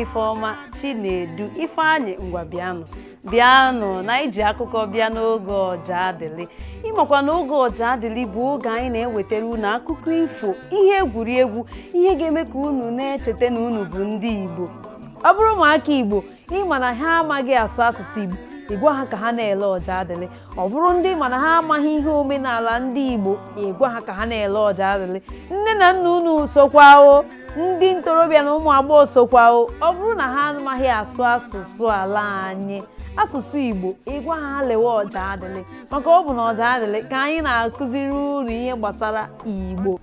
Ifeọma, Chinedu, Ifeanyị, ngwa bịanụ na iji akụkọ bịa n'oge Ojadili. Ịmakwa na oge Ojadili bụ oge anyị na-ewetara unu akụkọ ifo, ihe egwuregwu, ihe ga-eme ka unu na-echeta na unu bụ ndị Igbo. Ọ bụrụ ụmụaka Igbo ịma na ha amaghị asụ asụsụ Igbo, ịgwa ha ka ha na-ele Ojadili. Ọ bụrụ ndị ma na ha amaghị ihe omenala ndị Igbo, ịgwa ha ka ha na-ele Ojadili. Nne na nna unu sokwa o, ndị ntorobịa na ụmụ agbọghọ sokwa o. Ọ bụrụ na ha amaghị asụ asụsụ ala anyị, asụsụ Igbo, ịgwa ha lewe Ojadili, maka ọ bụ na Ojadili ka anyị na-akụziri unu ihe gbasara Igbo.